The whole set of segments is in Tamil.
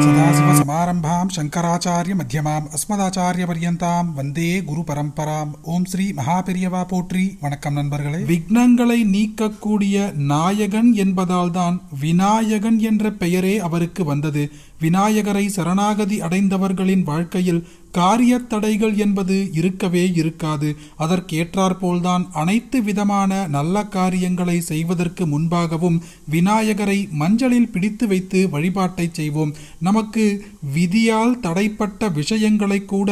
सदाशिवसमारम्भां शंकराचार्यमध्यमाम् अस्मदाचार्यपर्यन्तां वन्दे गुरुपरम्पराम्. ஓம் ஸ்ரீ மகாபெரியவா போற்றி. வணக்கம் நண்பர்களே. விக்னங்களை நீக்கக்கூடிய நாயகன் என்பதால் தான் விநாயகன் என்ற பெயரே அவருக்கு வந்தது. விநாயகரை சரணாகதி அடைந்தவர்களின் வாழ்க்கையில் காரிய தடைகள் என்பது இருக்கவே இருக்காது. அதற்கேற்றாற்போல்தான் அனைத்து விதமான நல்ல காரியங்களை செய்வதற்கு முன்பாகவும் விநாயகரை மஞ்சளில் பிடித்து வைத்து வழிபாட்டை செய்வோம். நமக்கு விதியால் தடைப்பட்ட விஷயங்களை கூட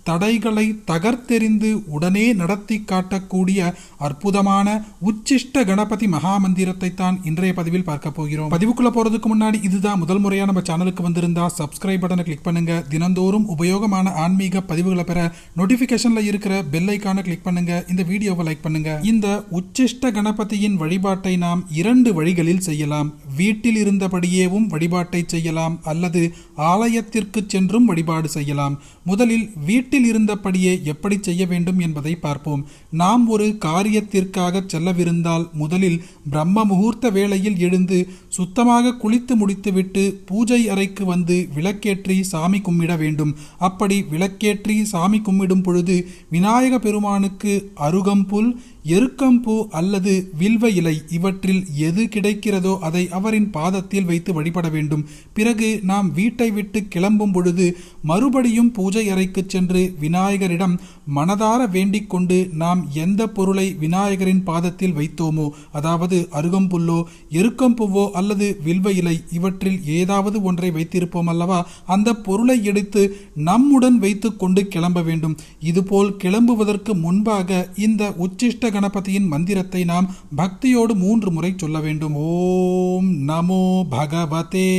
தடைகளை தகர்த்தெறிந்து உடனே நடத்தி காட்டக்கூடிய அற்புதமான உச்சிஷ்ட கணபதி மகா மந்திரத்தை தான் இன்றைய பதிவில் பார்க்க போகிறோம். பதிவுக்குள்ள போறதுக்கு முன்னாடி இதுதான் முதல் முறையா நம்ம சேனலுக்கு வந்திருந்தா சப்ஸ்கிரைப் பட்டனை கிளிக் பண்ணுங்க. தினந்தோறும் உபயோகமான ஆன்மீக பதிவுகளை பெற நோட்டிபிகேஷன்ல இருக்கிற பெல் ஐகானை கிளிக் பண்ணுங்க. இந்த வீடியோவை லைக் பண்ணுங்க. இந்த உச்சிஷ்ட கணபதியின் வழிபாட்டை நாம் இரண்டு வழிகளில் செய்யலாம். வீட்டில் இருந்தபடியேவும் வழிபாட்டை செய்யலாம், அல்லது ஆலயத்திற்கு சென்றும் வழிபாடு செய்யலாம். முதலில் வீட்டில் இருந்தபடியே எப்படி செய்ய வேண்டும் என்பதை பார்ப்போம். நாம் ஒரு காரியத்திற்காக செல்லவிருந்தால் முதலில் பிரம்ம முகூர்த்த வேளையில் எழுந்து சுத்தமாக குளித்து முடித்துவிட்டு பூஜை அறைக்கு வந்து விளக்கேற்றி சாமி கும்பிட வேண்டும். அப்படி விளக்கேற்றி சாமி கும்பிடும் பொழுது விநாயக பெருமானுக்கு அருகம்புல், எருக்கம்பூ அல்லது வில்வ இலை இவற்றில் எது கிடைக்கிறதோ அதை அவரின் பாதத்தில் வைத்து வழிபட வேண்டும். பிறகு நாம் வீட்டை விட்டு கிளம்பும் பொழுது மறுபடியும் பூஜை அறைக்கு சென்று விநாயகரிடம் மனதார வேண்டிக் கொண்டு நாம் எந்த பொருளை விநாயகரின் பாதத்தில் வைத்தோமோ, அதாவது அருகம்புல்லோ, எருக்கம்பூவோ அல்லது வில்வ இலை இவற்றில் ஏதாவது ஒன்றை வைத்திருப்போம் அல்லவா, அந்த பொருளை எடுத்து நம்முடன் வைத்து கொண்டு கிளம்ப வேண்டும். இதுபோல் கிளம்புவதற்கு முன்பாக இந்த உச்சிஷ்ட கணபதியின் மந்திரத்தை நாம் பக்தியோடு 3 முறை சொல்ல வேண்டும். ஓம் நமோ பகவதே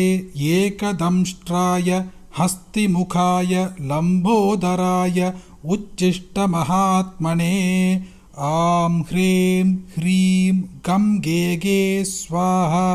ஏகதம்ஷ்ட்ராய ஹஸ்திமுகாய லம்போதராய உச்சிஷ்ட மகாத்மனே ஆம் ஹ்ரீம் ஹ்ரீம் கம் கே கே ஸ்வாஹா.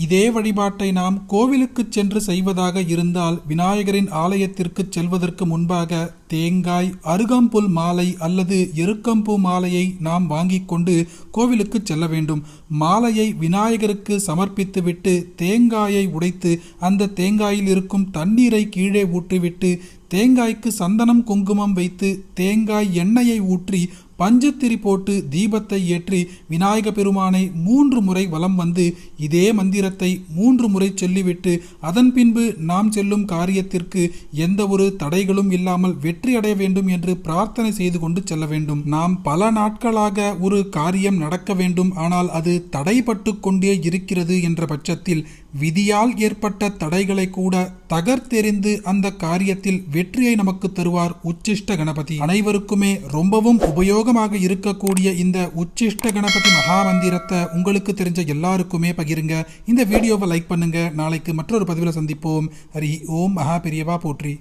இதே வழிபாட்டை நாம் கோவிலுக்கு சென்று செய்வதாக இருந்தால் விநாயகரின் ஆலயத்திற்கு செல்வதற்கு முன்பாக தேங்காய், அருகம்புல் மாலை அல்லது எருக்கம்பூ மாலையை நாம் வாங்கிக் கொண்டு கோவிலுக்கு செல்ல வேண்டும். மாலையை விநாயகருக்கு சமர்ப்பித்துவிட்டு தேங்காயை உடைத்து அந்த தேங்காயில் இருக்கும் தண்ணீரை கீழே ஊற்றிவிட்டு தேங்காய்க்கு சந்தனம் குங்குமம் வைத்து தேங்காய் எண்ணெயை ஊற்றி பஞ்சுத்திரி போட்டு தீபத்தை ஏற்றி விநாயக பெருமானை 3 முறை வலம் வந்து இதே மந்திரத்தை 3 முறை சொல்லிவிட்டு அதன் பின்பு நாம் செல்லும் காரியத்திற்கு எந்த ஒரு தடைகளும் இல்லாமல் வெற்றி அடைய வேண்டும் என்று பிரார்த்தனை செய்து கொண்டு செல்ல வேண்டும். நாம் பல நாட்களாக ஒரு காரியம் நடக்க வேண்டும், ஆனால் அது தடைப்பட்டு கொண்டே இருக்கிறது என்ற பட்சத்தில் விதியால் ஏற்பட்ட தடைகளை கூட தகர்த்தெறிந்து அந்த காரியத்தில் வெற்றியை நமக்கு தருவார் உச்சிஷ்ட கணபதி. அனைவருக்குமே ரொம்பவும் உபயோகமாக இருக்கக்கூடிய இந்த உச்சிஷ்ட கணபதி மகா மந்திரத்தை உங்களுக்கு தெரிஞ்ச எல்லாருக்குமே பகிருங்க. இந்த வீடியோவை லைக் பண்ணுங்க. நாளைக்கு மற்றொரு பதிவில் சந்திப்போம். ஹரி ஓம் மகா பெரியவா போற்றி.